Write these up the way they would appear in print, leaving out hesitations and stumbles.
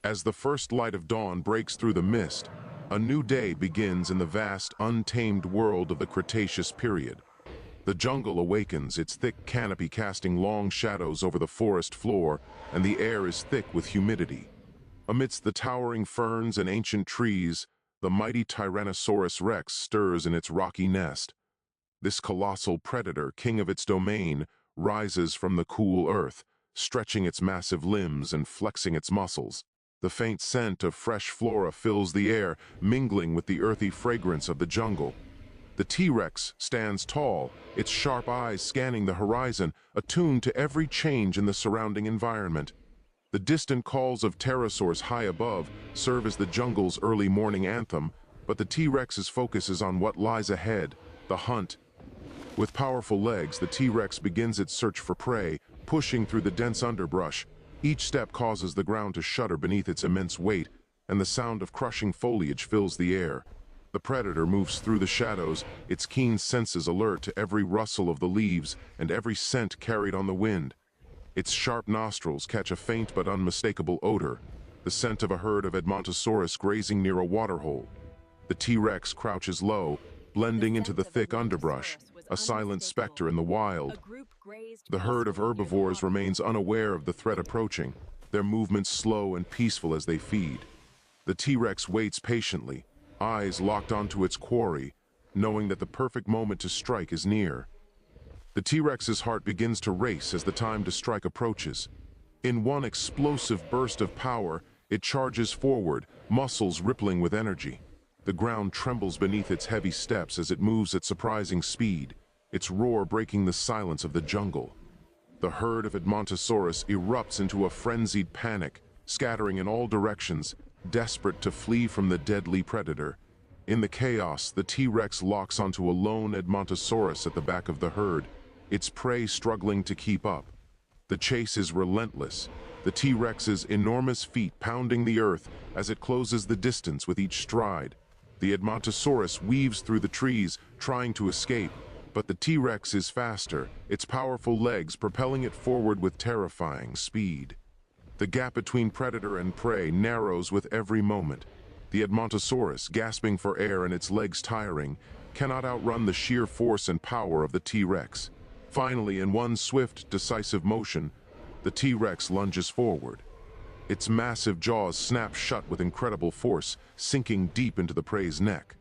As the first light of dawn breaks through the mist, a new day begins in the vast, untamed world of the Cretaceous period. The jungle awakens, its thick canopy casting long shadows over the forest floor, and the air is thick with humidity. Amidst the towering ferns and ancient trees, the mighty Tyrannosaurus rex stirs in its rocky nest. This colossal predator, king of its domain, rises from the cool earth, stretching its massive limbs and flexing its muscles. The faint scent of fresh flora fills the air, mingling with the earthy fragrance of the jungle. The T-Rex stands tall, its sharp eyes scanning the horizon, attuned to every change in the surrounding environment. The distant calls of pterosaurs high above serve as the jungle's early morning anthem, but the T-Rex's focus is on what lies ahead, the hunt. With powerful legs, the T-Rex begins its search for prey, pushing through the dense underbrush. Each step causes the ground to shudder beneath its immense weight, and the sound of crushing foliage fills the air. The predator moves through the shadows, its keen senses alert to every rustle of the leaves and every scent carried on the wind. Its sharp nostrils catch a faint but unmistakable odor, the scent of a herd of Edmontosaurus grazing near a waterhole. The T-Rex crouches low, blending into the thick underbrush, a silent specter in the wild. The herd of herbivores remains unaware of the threat approaching, their movements slow and peaceful as they feed. The T-Rex waits patiently, eyes locked onto its quarry, knowing that the perfect moment to strike is near. The T-Rex's heart begins to race as the time to strike approaches. In one explosive burst of power, it charges forward, muscles rippling with energy. The ground trembles beneath its heavy steps as it moves at surprising speed, its roar breaking the silence of the jungle. The herd of Edmontosaurus erupts into a frenzied panic, scattering in all directions, desperate to flee from the deadly predator. In the chaos, the T-Rex locks onto a lone Edmontosaurus at the back of the herd, its prey struggling to keep up. The chase is relentless, the T-Rex's enormous feet pounding the earth as it closes the distance with each stride. The Edmontosaurus weaves through the trees, trying to escape, but the T-Rex is faster, its powerful legs propelling it forward with terrifying speed. The gap between predator and prey narrows with every moment. The Edmontosaurus, gasping for air and its legs tiring, cannot outrun the sheer force and power of the T-Rex. Finally, in one swift, decisive motion, the T-Rex lunges forward. Its massive jaws snap shut with incredible force, sinking deep into the prey's neck.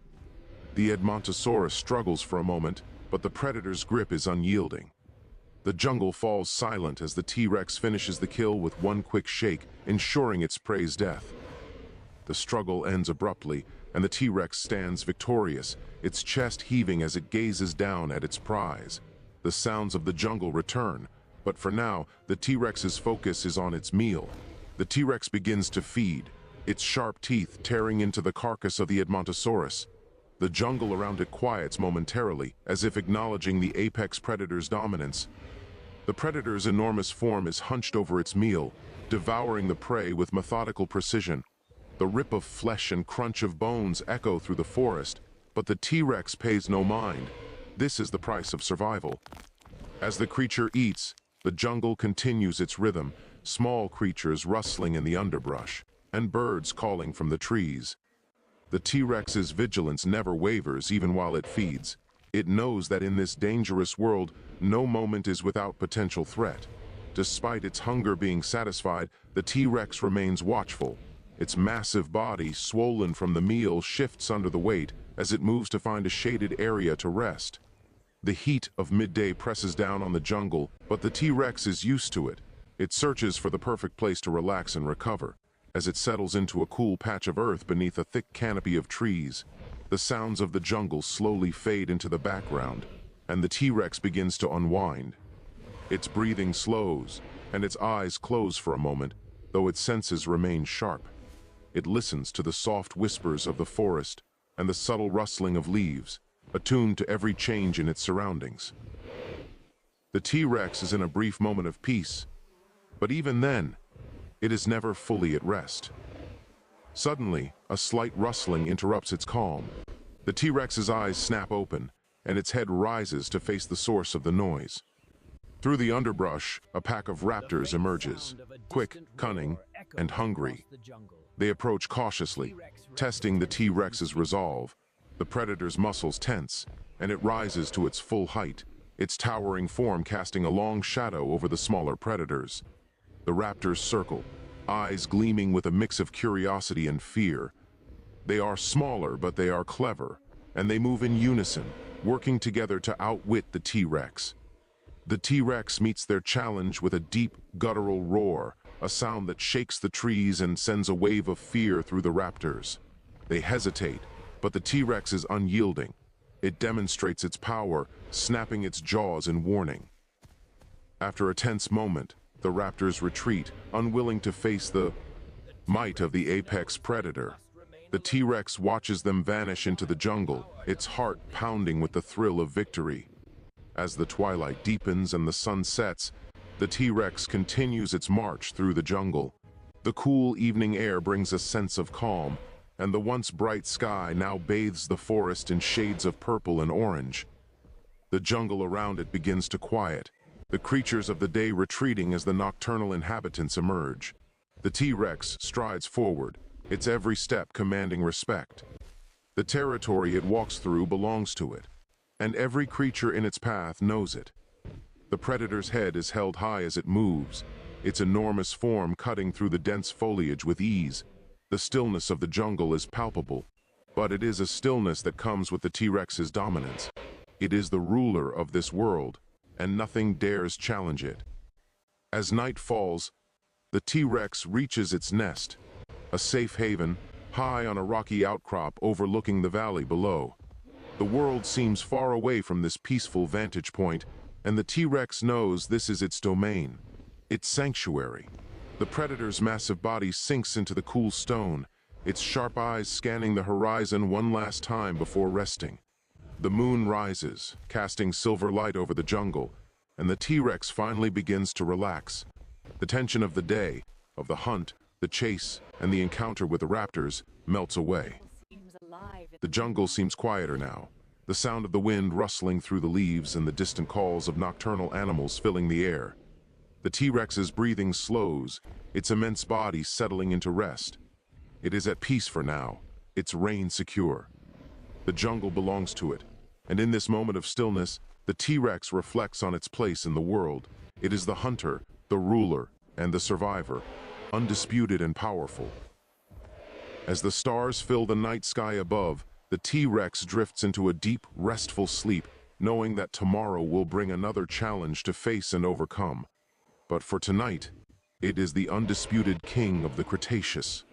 The Edmontosaurus struggles for a moment, but the predator's grip is unyielding. The jungle falls silent as the T-Rex finishes the kill with one quick shake, ensuring its prey's death. The struggle ends abruptly, and the T-Rex stands victorious, its chest heaving as it gazes down at its prize. The sounds of the jungle return, but for now, the T-Rex's focus is on its meal. The T-Rex begins to feed, its sharp teeth tearing into the carcass of the Edmontosaurus. The jungle around it quiets momentarily, as if acknowledging the apex predator's dominance. The predator's enormous form is hunched over its meal, devouring the prey with methodical precision. The rip of flesh and crunch of bones echo through the forest, but the T-Rex pays no mind. This is the price of survival. As the creature eats, the jungle continues its rhythm, small creatures rustling in the underbrush, and birds calling from the trees. The T-Rex's vigilance never wavers even while it feeds. It knows that in this dangerous world, no moment is without potential threat. Despite its hunger being satisfied, the T-Rex remains watchful. Its massive body, swollen from the meal, shifts under the weight as it moves to find a shaded area to rest. The heat of midday presses down on the jungle, but the T-Rex is used to it. It searches for the perfect place to relax and recover. As it settles into a cool patch of earth beneath a thick canopy of trees, the sounds of the jungle slowly fade into the background, and the T-Rex begins to unwind. Its breathing slows, and its eyes close for a moment, though its senses remain sharp. It listens to the soft whispers of the forest and the subtle rustling of leaves, attuned to every change in its surroundings. The T-Rex is in a brief moment of peace, but even then, it is never fully at rest. Suddenly, a slight rustling interrupts its calm. The T-Rex's eyes snap open, and its head rises to face the source of the noise. Through the underbrush, a pack of raptors emerges. Quick, cunning, and hungry. They approach cautiously, testing the T-Rex's resolve. The predator's muscles tense, and it rises to its full height, its towering form casting a long shadow over the smaller predators. The raptors circle, eyes gleaming with a mix of curiosity and fear. They are smaller, but they are clever, and they move in unison, working together to outwit the T-Rex. The T-Rex meets their challenge with a deep, guttural roar, a sound that shakes the trees and sends a wave of fear through the raptors. They hesitate, but the T-Rex is unyielding. It demonstrates its power, snapping its jaws in warning. After a tense moment, the raptors retreat, unwilling to face the might of the apex predator. The T-Rex watches them vanish into the jungle, its heart pounding with the thrill of victory. As the twilight deepens and the sun sets, the T-Rex continues its march through the jungle. The cool evening air brings a sense of calm, and the once bright sky now bathes the forest in shades of purple and orange. The jungle around it begins to quiet, the creatures of the day retreating as the nocturnal inhabitants emerge. The T-Rex strides forward, its every step commanding respect. The territory it walks through belongs to it, and every creature in its path knows it. The predator's head is held high as it moves, its enormous form cutting through the dense foliage with ease. The stillness of the jungle is palpable, but it is a stillness that comes with the T-Rex's dominance. It is the ruler of this world, and nothing dares challenge it. As night falls, the T-Rex reaches its nest, a safe haven, high on a rocky outcrop overlooking the valley below. The world seems far away from this peaceful vantage point, and the T-Rex knows this is its domain, its sanctuary. The predator's massive body sinks into the cool stone, its sharp eyes scanning the horizon one last time before resting. The moon rises, casting silver light over the jungle, and the T-Rex finally begins to relax. The tension of the day, of the hunt, the chase, and the encounter with the raptors melts away. The jungle seems quieter now, the sound of the wind rustling through the leaves and the distant calls of nocturnal animals filling the air. The T-Rex's breathing slows, its immense body settling into rest. It is at peace for now, its reign secure. The jungle belongs to it, and in this moment of stillness, the T-Rex reflects on its place in the world. It is the hunter, the ruler, and the survivor, undisputed and powerful. As the stars fill the night sky above, the T-Rex drifts into a deep, restful sleep, knowing that tomorrow will bring another challenge to face and overcome. But for tonight, it is the undisputed king of the Cretaceous.